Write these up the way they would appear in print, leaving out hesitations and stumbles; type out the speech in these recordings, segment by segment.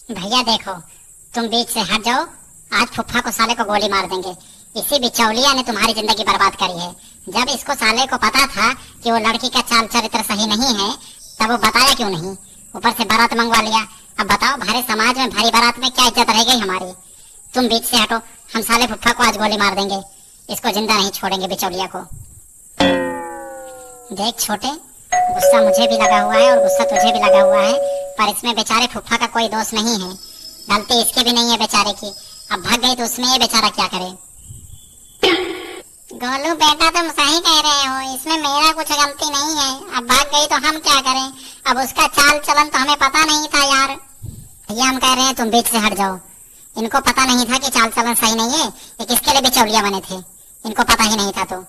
भैया देखो, तुम बीच से हट जाओ। आज फुफ्फा को साले को गोली मार देंगे। इसी बिचौलिया ने तुम्हारी जिंदगी बर्बाद करी है। जब इसको साले को पता था कि वो लड़की का चाल चरित्र सही नहीं है, तब वो बताया क्यों नहीं? ऊपर से बारात मंगवा लिया। अब बताओ, भारी समाज में भारी बारात में क्या इज्जत रह गई हमारी? तुम बीच से हटो, हम साले फुफ्फा को आज गोली मार देंगे। इसको जिंदा नहीं छोड़ेंगे बिचौलिया को। देख छोटे, गुस्सा मुझे भी लगा हुआ है और गुस्सा तुझे भी लगा हुआ है, पर इसमें बेचारे फुफ्फा का कोई दोष नहीं है। गलती इसकी भी नहीं है बेचारे की। अब भाग गई तो उसमें ये बेचारा क्या करे? गोलू बेटा, तुम सही कह रहे हो, इसमें मेरा कुछ गलती नहीं है। अब भाग गई तो हम क्या करें? अब उसका चाल चलन तो हमें पता नहीं था यार। भैया हम कह रहे हैं तुम बीच से हट जाओ। इनको पता नहीं था कि चाल चलन सही नहीं है। ये किसके लिए बिचौलिया बने थे? इनको पता ही नहीं था। तो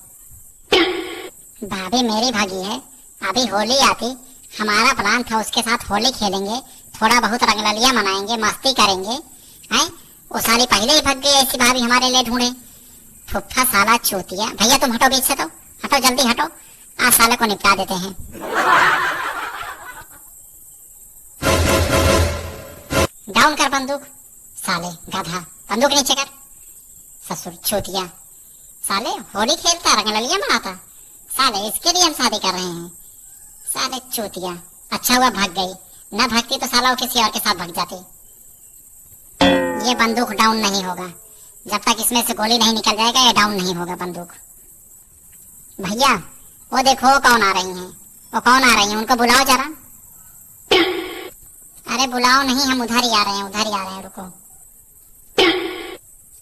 भाभी मेरी भागी है। अभी होली आती, हमारा प्लान था उसके साथ होली खेलेंगे, थोड़ा बहुत रंगललिया मनाएंगे, मस्ती करेंगे। हैं? वो साली पहले ही भाग गई, ऐसी भाभी हमारे लिए ढूंढे। फुफ्फा साला चूतिया। भैया तुम हटो बीच से, तो हटो, जल्दी हटो। आज साले को निपटा देते हैं। डाउन कर बंदूक। साले गधा, बंदूक नीचे कर। ससुर चूतिया। साले होली खेलता, रंगललिया मनाता। साले इसके लिए हम शादी कर रहे हैं। साले चूतिया। अच्छा हुआ भाग गई, न भागती तो साला वो किसी और के साथ भाग जाती। ये बंदूक डाउन नहीं होगा जब तक इसमें से गोली नहीं निकल जाएगा। ये डाउन नहीं होगा बंदूक। भैया वो देखो कौन आ रही हैं। वो कौन आ रही हैं? उनको बुलाओ जरा। अरे बुलाओ नहीं, हम उधर ही आ रहे हैं, उधर ही आ रहे हैं, रुको।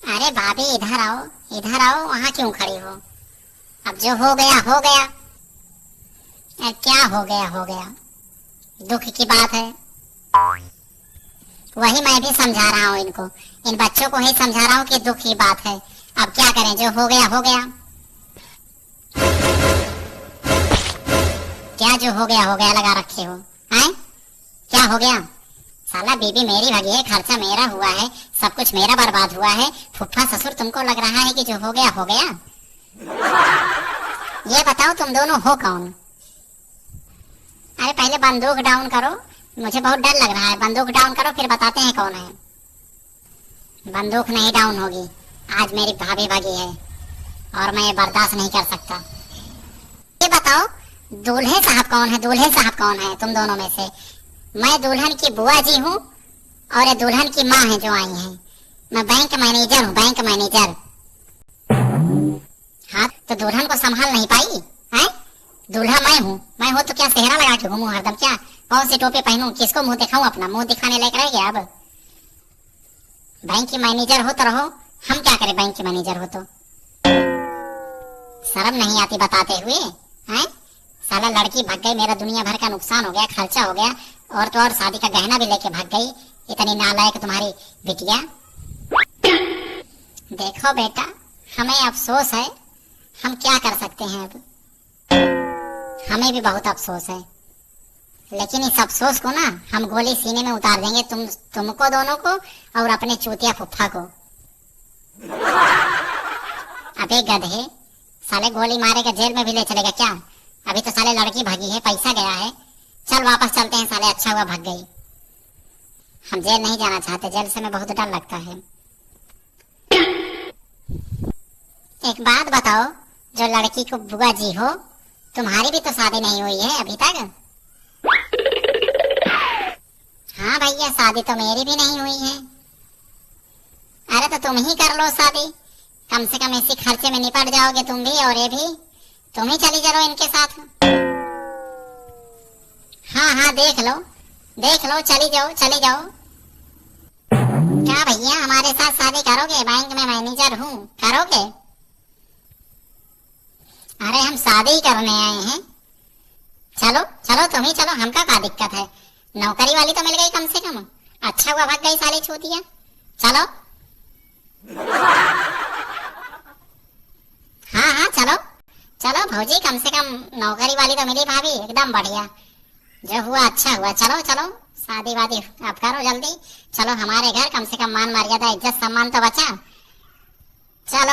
अरे भाभी इधर आओ, इधर आओ। वहां क्यों खड़ी हो? अब जो हो गया हो गया। क्या हो गया हो गया? दुख की बात है। वही मैं भी समझा रहा हूँ इनको, इन बच्चों को ही समझा रहा हूँ कि दुख की बात है। अब क्या करें, जो हो गया हो गया। क्या जो हो गया लगा रखे हो? हैं? क्या हो गया? साला बीबी मेरी भागी है, खर्चा मेरा हुआ है, सब कुछ मेरा बर्बाद हुआ है। फुफ्फा ससुर तुमको लग रहा है कि जो हो गया हो गया? ये बताओ तुम दोनों हो कौन? अरे पहले बंदूक डाउन करो, मुझे बहुत डर लग रहा है। बंदूक डाउन करो, फिर बताते हैं कौन है। बंदूक नहीं डाउन होगी, आज मेरी भाभी भागी है और मैं ये बर्दाश्त नहीं कर सकता। ये बताओ दूल्हे साहब कौन है? दूल्हे साहब कौन है तुम दोनों में से? मैं दुल्हन की बुआ जी हूँ और ये दुल्हन की माँ है जो आई है। मैं बैंक मैनेजर हूँ, बैंक मैनेजर। हाँ तो दुल्हन को संभाल नहीं पाई है? दूल्हा मैं हूँ तो क्या सेहरा लगा के घूमूं हरदम? क्या कौन सी टोपी पहनूं? किसको मुंह दिखाऊं? अपना मुंह दिखाने लायक रह गया अब? बैंक की मैनेजर हो तो रहो, हम क्या करें बैंक के मैनेजर हो तो? शर्म नहीं आती बताते हुए? हैं? साला लड़की भाग गई, मेरा दुनिया भर का नुकसान हो गया, खर्चा हो गया, और तो और शादी का गहना भी लेके भाग गई। इतनी नालायक तुम्हारी बिटिया। देखो बेटा, हमें अफसोस है, हम क्या कर सकते हैं अब? हमें भी बहुत अफसोस है, लेकिन इस अफसोस को ना हम गोली सीने में उतार देंगे, तुमको दोनों को और अपने चूतिया फुफ्फा को। अबे गधे, साले गोली मारेगा जेल में भी ले चलेगा क्या? अभी तो साले लड़की भागी है, पैसा गया है। चल वापस चलते हैं साले, अच्छा हुआ भाग गई। हम जेल नहीं जाना चाहते, जेल से हमें बहुत डर लगता है। एक बात बताओ, जो लड़की को बुआ जी हो, तुम्हारी भी तो शादी नहीं हुई है अभी तक? हाँ भैया, शादी तो मेरी भी नहीं हुई है। अरे तो तुम ही कर लो शादी, कम से कम इसी खर्चे में निपट जाओगे तुम भी और ये भी। तुम ही चली जाओ इनके साथ। हाँ देख लो, चली जाओ चली जाओ। क्या भैया हमारे साथ शादी करोगे? बैंक में मैनेजर हूँ, करोगे? अरे हम शादी करने आए हैं। चलो चलो तुम ही चलो, हमका क्या दिक्कत है? नौकरी वाली तो मिल गई कम से कम। अच्छा हुआ भाग गई साली छूतिया। चलो। हाँ चलो चलो भौजी, कम से कम नौकरी वाली तो मिली भाभी, एकदम बढ़िया। जो हुआ अच्छा हुआ। चलो चलो शादी वादी अब करो जल्दी। चलो हमारे घर, कम से कम मान मर्यादा इज्जत सम्मान तो बचा। चलो।